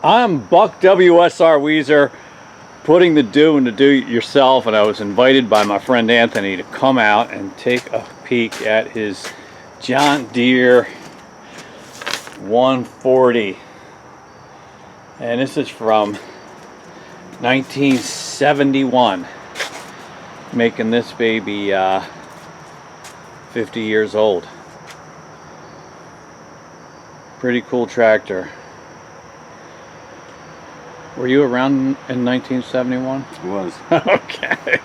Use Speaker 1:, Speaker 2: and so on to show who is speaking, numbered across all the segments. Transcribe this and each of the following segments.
Speaker 1: I'm Buck WSR Weezer, putting the do-it-yourself, and I was invited by my friend Anthony to come out and take a peek at his John Deere 140. And this is from 1971, making this baby 50 years old. Pretty cool tractor. Were you around in 1971?
Speaker 2: I was.
Speaker 1: Okay.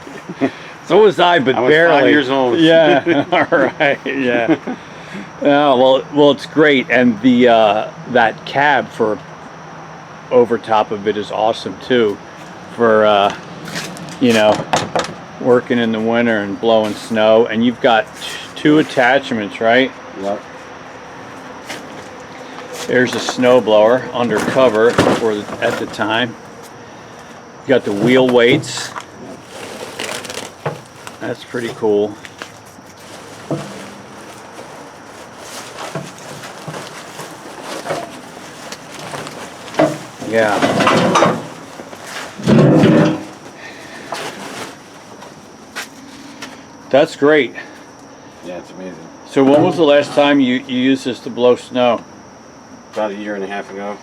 Speaker 1: So was I, but
Speaker 2: I was
Speaker 1: barely.
Speaker 2: 5 years old.
Speaker 1: Yeah. All right. Yeah. Well, it's great, and the that cab for over top of it is awesome too, for you know, working in the winter and blowing snow. And you've got two attachments, right?
Speaker 2: Yep.
Speaker 1: There's a snow blower undercover at the time. You got the wheel weights. That's pretty cool. Yeah. That's great.
Speaker 2: Yeah, it's amazing.
Speaker 1: So when was the last time you used this to blow snow?
Speaker 2: About a year and a half ago.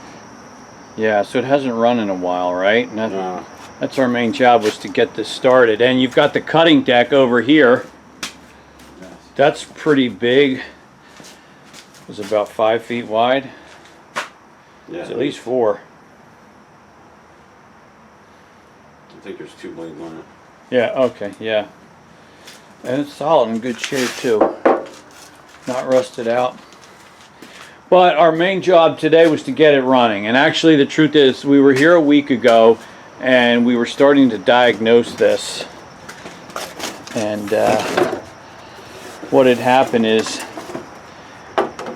Speaker 1: Yeah, so it hasn't run in a while, right? And
Speaker 2: No.
Speaker 1: that's our main job, was to get this started. And you've got the cutting deck over here.
Speaker 2: Yes.
Speaker 1: That's pretty big. It's about 5 feet wide.
Speaker 2: Yeah.
Speaker 1: It's at least 4.
Speaker 2: I think there's 2 blades on it.
Speaker 1: Yeah, okay, yeah. And it's solid, in good shape too. Not rusted out. But our main job today was to get it running. And actually, the truth is, we were here a week ago and we were starting to diagnose this. And what had happened is,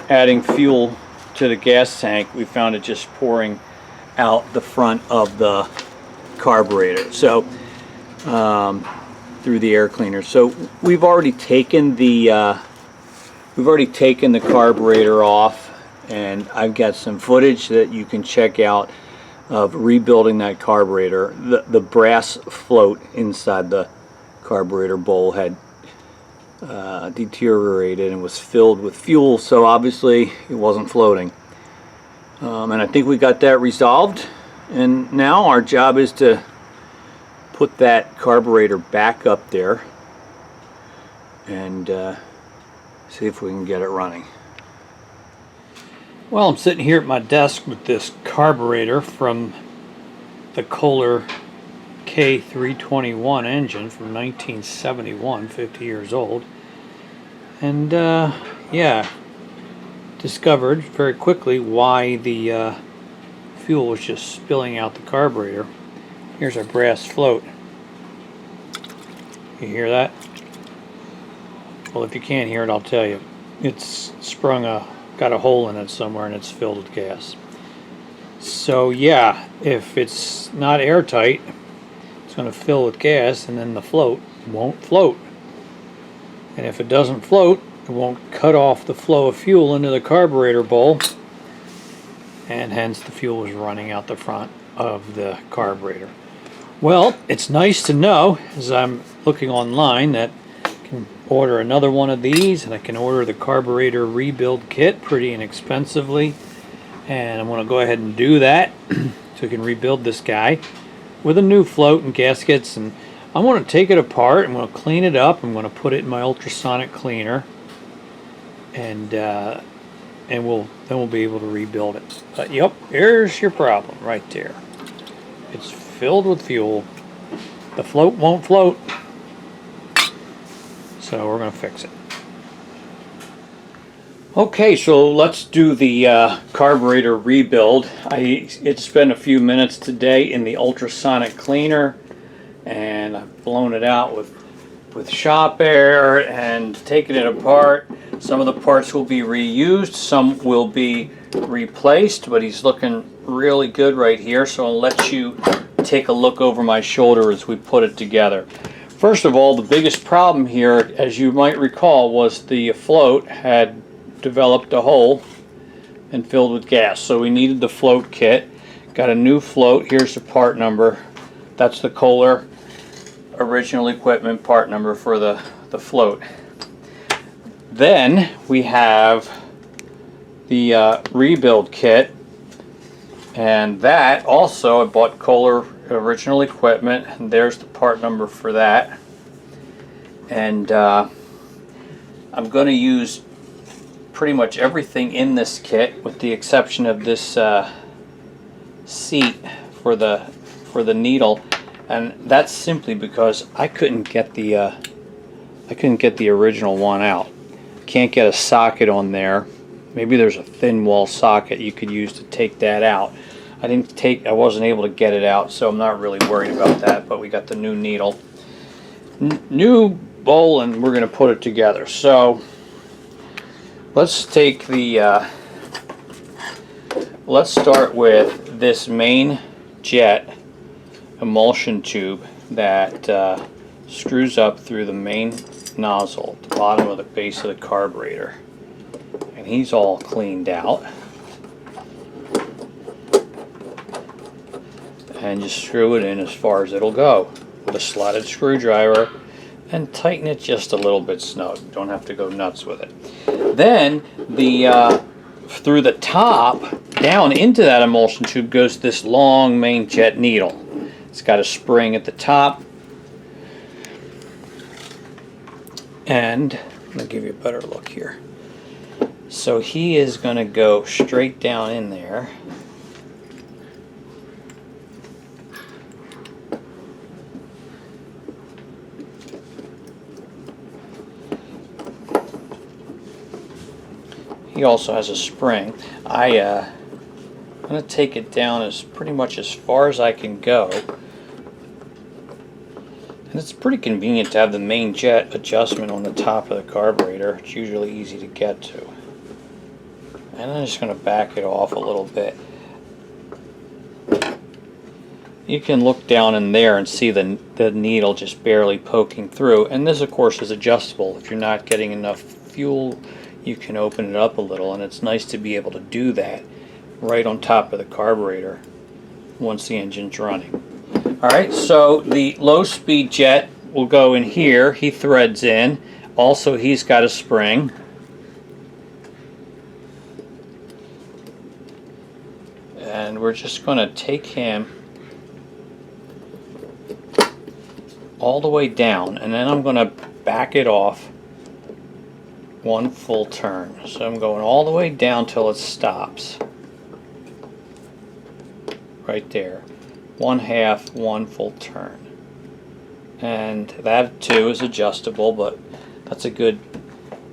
Speaker 1: adding fuel to the gas tank, we found it just pouring out the front of the carburetor. So through the air cleaner. So we've already taken the carburetor off, and I've got some footage that you can check out of rebuilding that carburetor. The brass float inside the carburetor bowl had deteriorated and was filled with fuel, so obviously it wasn't floating. And I think we got that resolved, and now our job is to put that carburetor back up there and see if we can get it running. Well, I'm sitting here at my desk with this carburetor from the Kohler K321 engine from 1971, 50 years old. And yeah, discovered very quickly why the fuel was just spilling out the carburetor. Here's our brass float. You hear that? Well, if you can't hear it, I'll tell you. It's got a hole in it somewhere, and it's filled with gas. So yeah, if it's not airtight, it's going to fill with gas, and then the float won't float. And if it doesn't float, it won't cut off the flow of fuel into the carburetor bowl, and hence the fuel is running out the front of the carburetor. Well, it's nice to know, as I'm looking online, that I can order another one of these, and I can order the carburetor rebuild kit pretty inexpensively. And I'm going to go ahead and do that so we can rebuild this guy with a new float and gaskets. And I'm going to take it apart, I'm going to clean it up, I'm going to put it in my ultrasonic cleaner, and then we'll be able to rebuild it. But yep, here's your problem right there. It's filled with fuel. The float won't float, so we're going to fix it. Okay, so let's do the carburetor rebuild. It's been a few minutes today in the ultrasonic cleaner, and I've blown it out with shop air and taken it apart. Some of the parts will be reused, some will be replaced, but he's looking really good right here, so I'll let you take a look over my shoulder as we put it together. First of all, the biggest problem here, as you might recall, was the float had developed a hole and filled with gas, so we needed the float kit. Got a new float. Here's the part number. That's the Kohler original equipment part number for the float. Then we have the rebuild kit, and that also I bought Kohler original equipment, and there's the part number for that. And I'm going to use pretty much everything in this kit with the exception of this seat for the needle, and that's simply because I couldn't get the original one out. Can't get a socket on there. Maybe there's a thin wall socket you could use to take that out. I wasn't able to get it out, so I'm not really worried about that. But we got the new needle, new bowl, and we're going to put it together. So let's take the let's start with this main jet emulsion tube that screws up through the main nozzle at the bottom of the base of the carburetor, and he's all cleaned out. And just screw it in as far as it'll go with a slotted screwdriver and tighten it just a little bit snug. Don't have to go nuts with it. Then through the top down into that emulsion tube goes this long main jet needle. It's got a spring at the top, and I'll give you a better look here. So he is going to go straight down in there. He also has a spring. I'm going to take it down as pretty much as far as I can go. And it's pretty convenient to have the main jet adjustment on the top of the carburetor. It's usually easy to get to. And I'm just going to back it off a little bit. You can look down in there and see the needle just barely poking through. And this, of course, is adjustable. If you're not getting enough fuel, you can open it up a little, and it's nice to be able to do that right on top of the carburetor once the engine's running. Alright, so the low speed jet will go in here. He threads in. Also, he's got a spring. And we're just going to take him all the way down, and then I'm going to back it off one full turn. So I'm going all the way down till it stops. Right there. 1/2, one full turn. And that too is adjustable, but that's a good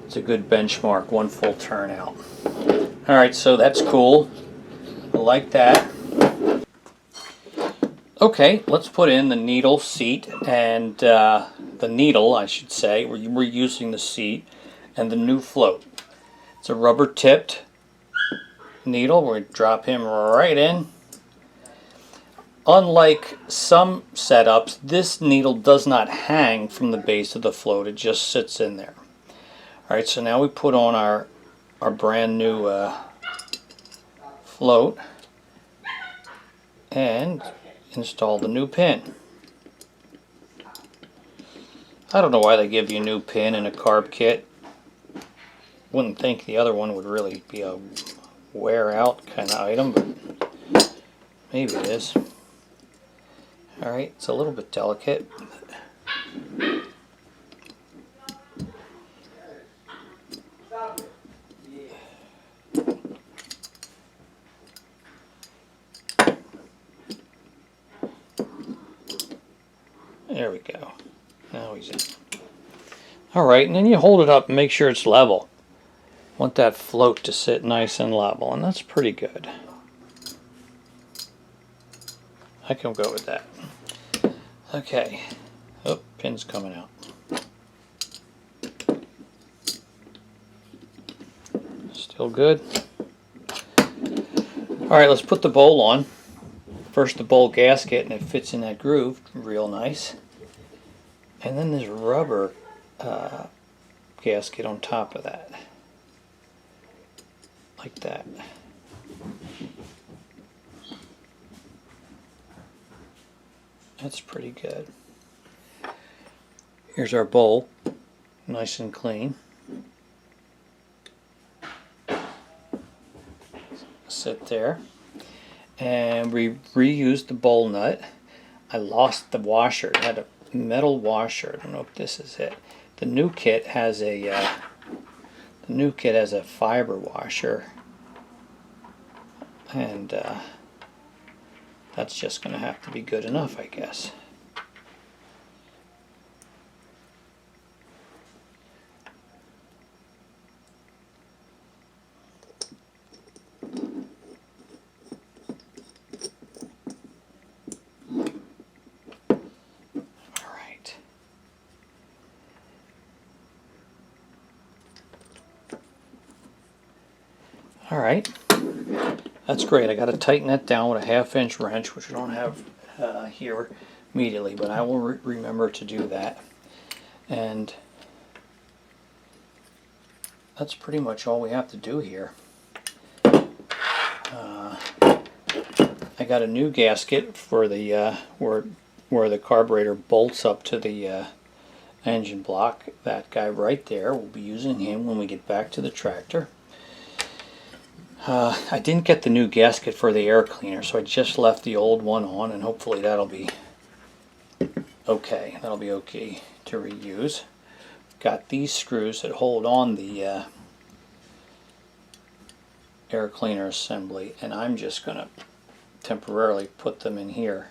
Speaker 1: benchmark, one full turn out. Alright, so that's cool. I like that. Okay, let's put in the needle seat and the needle, I should say. We're using the seat and the new float. It's a rubber tipped needle. We're going to drop him right in. Unlike some setups, this needle does not hang from the base of the float. It just sits in there. Alright, so now we put on our brand new float and install the new pin. I don't know why they give you a new pin in a carb kit. Wouldn't think the other one would really be a wear out kind of item, but maybe it is. Alright, it's a little bit delicate. There we go. Now he's in. Alright, and then you hold it up and make sure it's level. Want that float to sit nice and level, and that's pretty good. I can go with that. Okay. Oh, pin's coming out. Still good. Alright, let's put the bowl on. First the bowl gasket, and it fits in that groove real nice. And then this rubber gasket on top of that. Like that. That's pretty good. Here's our bowl, nice and clean. Sit there. And we reused the bowl nut. I lost the washer. It had a metal washer. I don't know if this is it. The new kit has a fiber washer, and that's just going to have to be good enough, I guess. All right, that's great. I got to tighten that down with a 1/2-inch wrench, which I don't have here immediately, but I will remember to do that. And that's pretty much all we have to do here. I got a new gasket for the where the carburetor bolts up to the engine block. That guy right there, we'll be using him when we get back to the tractor. I didn't get the new gasket for the air cleaner, so I just left the old one on, and hopefully that'll be okay. That'll be okay to reuse. Got these screws that hold on the air cleaner assembly, and I'm just going to temporarily put them in here.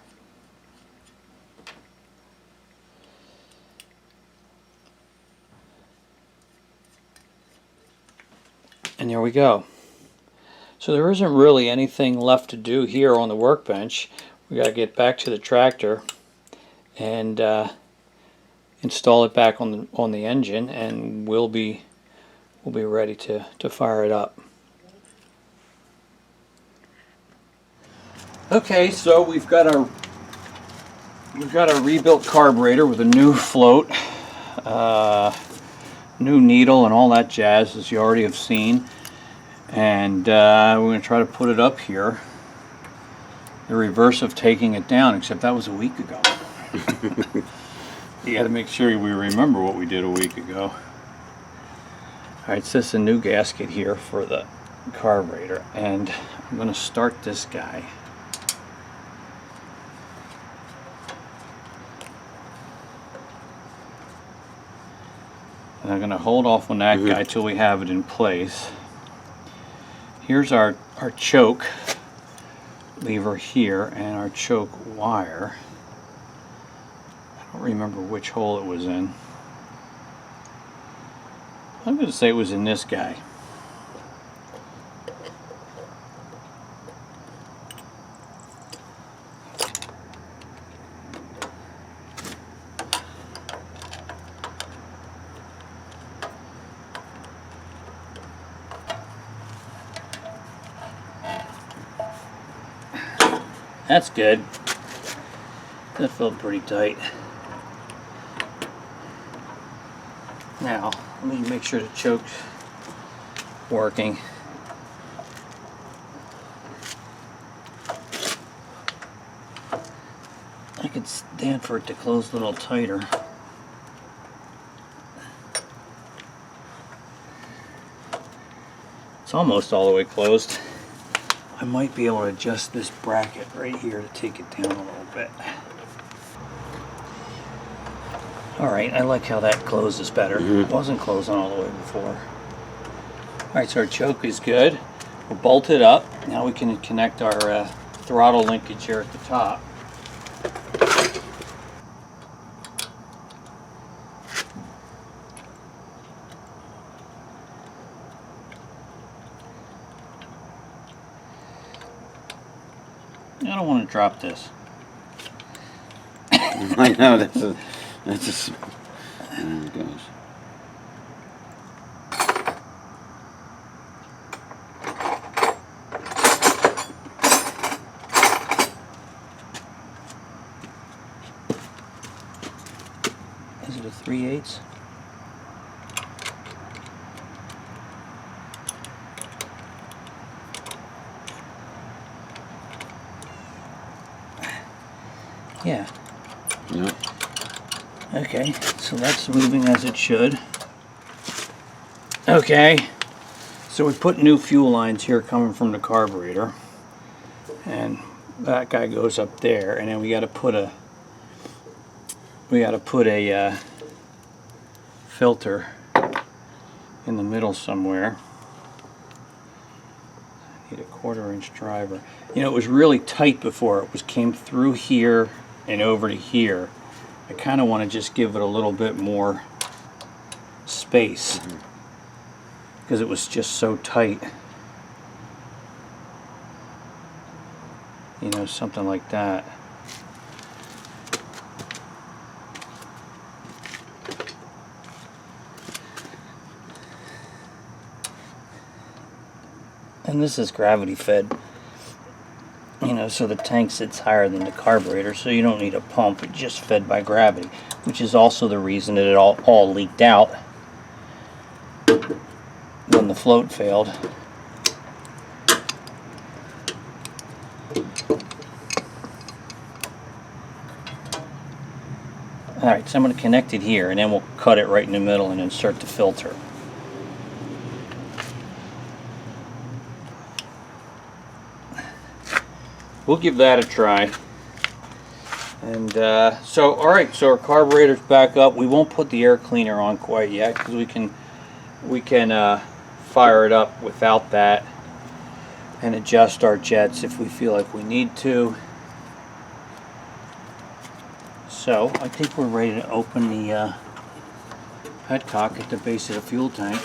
Speaker 1: And there we go. So there isn't really anything left to do here on the workbench. We got to get back to the tractor and install it back on the engine, and we'll be ready to fire it up. Okay, so we've got a rebuilt carburetor with a new float, new needle, and all that jazz, as you already have seen. And we're going to try to put it up here. The reverse of taking it down, except that was a week ago. You got to make sure we remember what we did a week ago. Alright, so this is a new gasket here for the carburetor, and I'm going to start this guy. And I'm going to hold off on that guy till we have it in place. Here's our choke lever here and our choke wire. I don't remember which hole it was in. I'm going to say it was in this guy. That's good. That felt pretty tight. Now, let me make sure the choke's working. I could stand for it to close a little tighter. It's almost all the way closed. I might be able to adjust this bracket right here to take it down a little bit. Alright, I like how that closes better. It wasn't closing all the way before. Alright, so our choke is good. We're bolted up. Now we can connect our throttle linkage here at the top. I don't want to drop this.
Speaker 2: I know, that's a there it goes.
Speaker 1: Is it a 3/8? Yeah,
Speaker 2: Yeah.
Speaker 1: Okay, so that's moving as it should. Okay, so we put new fuel lines here coming from the carburetor, and that guy goes up there, and then we got to put a filter in the middle somewhere. I need a 1/4 inch driver. You know, it was really tight before. It came through here and over to here. I kind of want to just give it a little bit more space because it was just so tight. You know, something like that. And this is gravity fed, you know, so the tank sits higher than the carburetor, so you don't need a pump. It's just fed by gravity, which is also the reason that it all leaked out when the float failed. Alright, so I'm going to connect it here, and then we'll cut it right in the middle and insert the filter. We'll give that a try. And so, alright, so our carburetor's back up. We won't put the air cleaner on quite yet because we can fire it up without that and adjust our jets if we feel like we need to. So I think we're ready to open the petcock at the base of the fuel tank.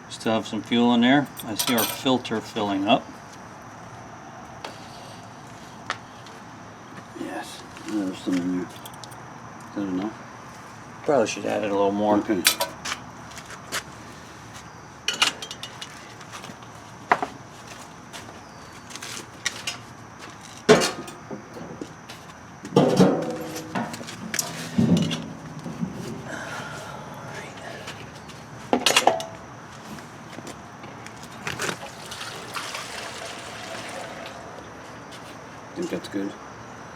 Speaker 1: Still have some fuel in there. I see our filter filling up.
Speaker 2: Yes. There's some in there. Is that enough?
Speaker 1: Probably should add it a little more.
Speaker 2: Okay. I think that's good.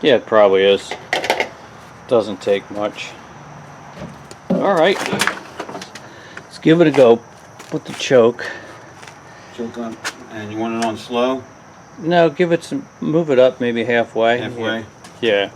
Speaker 1: Yeah, it probably is. Doesn't take much. Alright. Let's give it a go. Put the choke.
Speaker 2: Choke on. And you want it on slow?
Speaker 1: No, give it some, move it up maybe halfway.
Speaker 2: Halfway?
Speaker 1: Yeah.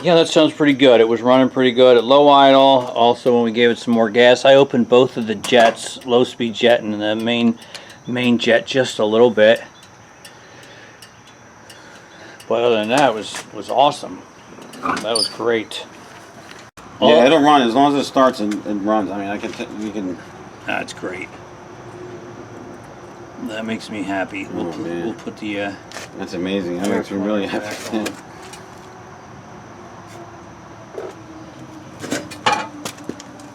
Speaker 1: Yeah, that sounds pretty good. It was running pretty good at low idle. Also, when we gave it some more gas, I opened both of the jets, low speed jet and the main jet, just a little bit. But other than that, it was awesome. That was great.
Speaker 2: Yeah, it'll run as long as it starts and it runs. I mean, we can.
Speaker 1: That's great. That makes me happy. We'll put the.
Speaker 2: That's amazing. That makes me really happy.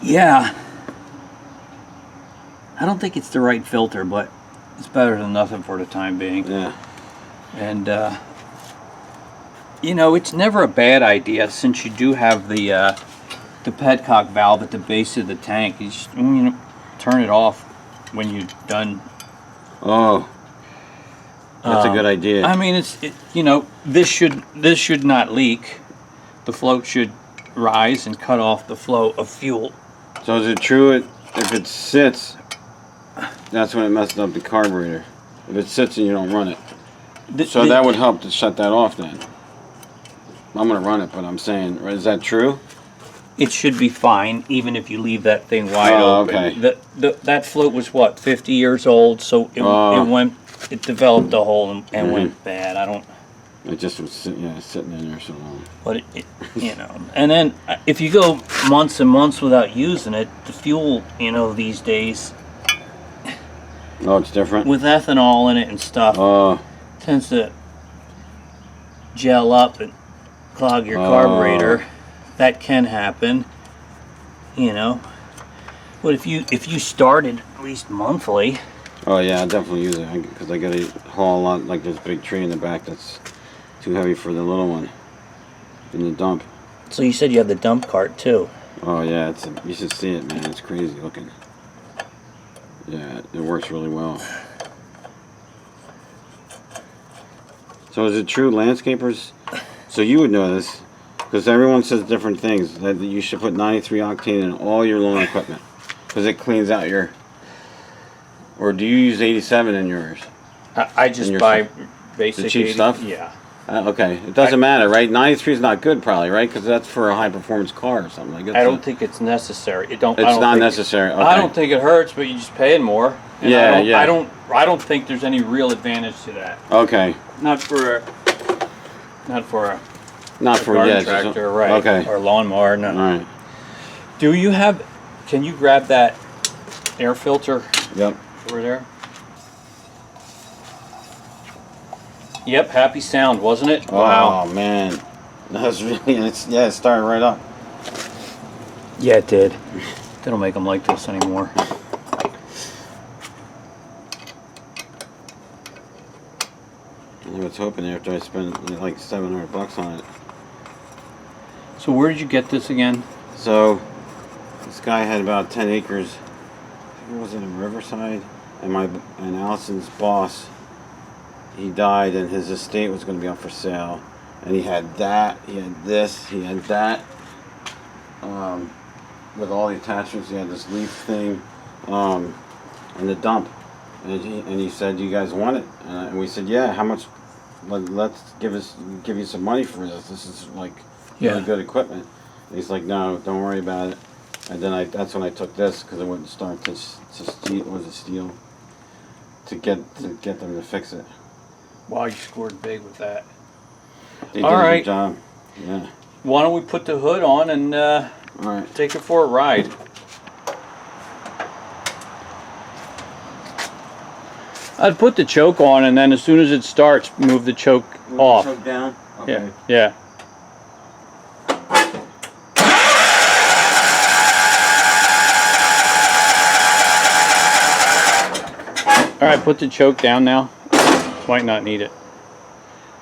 Speaker 1: Yeah, I don't think it's the right filter, but it's better than nothing for the time being.
Speaker 2: Yeah.
Speaker 1: And you know, it's never a bad idea since you do have the petcock valve at the base of the tank. You just, you know, turn it off when you're done.
Speaker 2: Oh, that's a good idea.
Speaker 1: I mean, you know, this should not leak. The float should rise and cut off the flow of fuel.
Speaker 2: So is it true if it sits, that's when it messes up the carburetor? If it sits and you don't run it? So that would help to shut that off then. I'm gonna run it, but I'm saying, is that true?
Speaker 1: It should be fine, even if you leave that thing wide open.
Speaker 2: Okay.
Speaker 1: That float was what, 50 years old, so it developed a hole and went bad. I don't.
Speaker 2: It just was sitting in there so long.
Speaker 1: But and then if you go months and months without using it, the fuel, these days.
Speaker 2: Oh, it's different?
Speaker 1: With ethanol in it and stuff, tends to gel up and clog your carburetor. That can happen, But if you started at least monthly.
Speaker 2: Oh yeah, I definitely use it because I gotta haul a lot. Like there's a big tree in the back that's too heavy for the little one in the dump.
Speaker 1: So you said you have the dump cart too.
Speaker 2: Oh yeah, you should see it, man. It's crazy looking. Yeah, it works really well. So is it true landscapers? So you would know this. Because everyone says different things. That you should put 93 octane in all your lawn equipment. Because it cleans out your... Or do you use 87 in yours?
Speaker 1: I just buy basic...
Speaker 2: The cheap stuff?
Speaker 1: Yeah.
Speaker 2: Okay. It doesn't matter, right? 93 is not good probably, right? Because that's for a high-performance car or something like that.
Speaker 1: I don't think it's necessary.
Speaker 2: It's not necessary. Okay.
Speaker 1: I don't think it hurts, but you're just paying more. And
Speaker 2: yeah.
Speaker 1: I don't think there's any real advantage to that.
Speaker 2: Okay.
Speaker 1: Not for a garden tractor, right?
Speaker 2: Okay.
Speaker 1: Or lawnmower, no.
Speaker 2: All right.
Speaker 1: Can you grab that air filter?
Speaker 2: Yep.
Speaker 1: Over there. Yep, happy sound, wasn't it? Wow.
Speaker 2: Oh man, that's really it started right up.
Speaker 1: Yeah, it did. They don't make them like this anymore.
Speaker 2: I was hoping after I spent like $700 on it.
Speaker 1: So where did you get this again?
Speaker 2: So this guy had about 10 acres. I think it was in Riverside, and Allison's boss, he died, and his estate was going to be up for sale. And he had that, he had this, he had that, with all the attachments. He had this leaf thing, and the dump. And he said, "You guys want it?" And we said, "Yeah. How much? Let's give you some money for this. This is like really good equipment." And he's like, "No, don't worry about it." And then that's when I took this because it wouldn't start to steel to get them to fix it.
Speaker 1: Wow, you scored big with that.
Speaker 2: They did a good job. Yeah.
Speaker 1: Why don't we put the hood on and
Speaker 2: all right,
Speaker 1: take it for a ride? I'd put the choke on, and then as soon as it starts, move the choke off.
Speaker 2: The choke down. Okay.
Speaker 1: Yeah. All right, put the choke down now. Might not need it.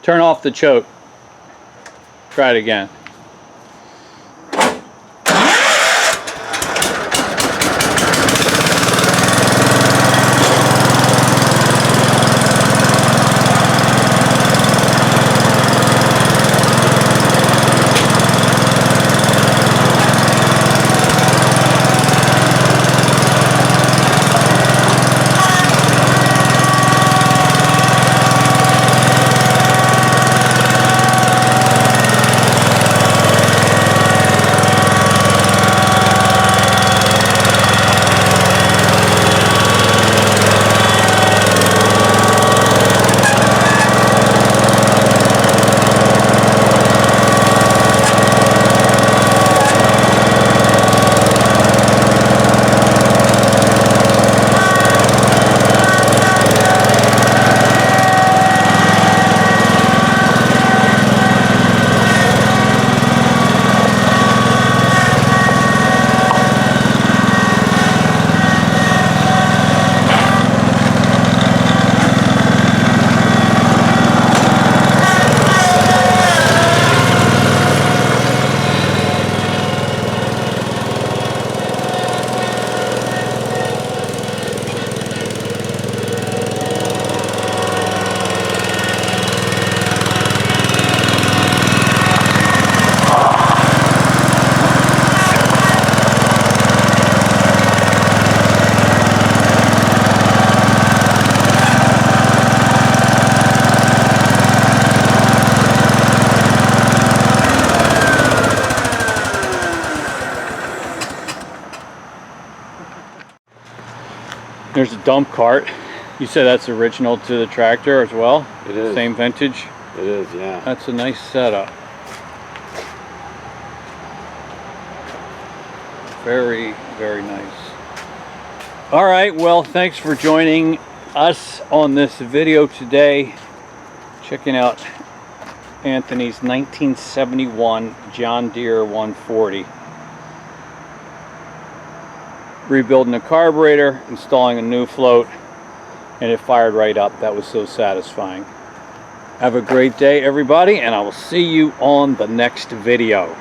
Speaker 1: Turn off the choke. Try it again. There's a dump cart. You said that's original to the tractor as well?
Speaker 2: It is.
Speaker 1: Same vintage?
Speaker 2: It is, yeah.
Speaker 1: That's a nice setup. Very, very nice. All right, well, thanks for joining us on this video today. Checking out Anthony's 1971 John Deere 140. Rebuilding the carburetor, installing a new float, and it fired right up. That was so satisfying. Have a great day, everybody, and I will see you on the next video.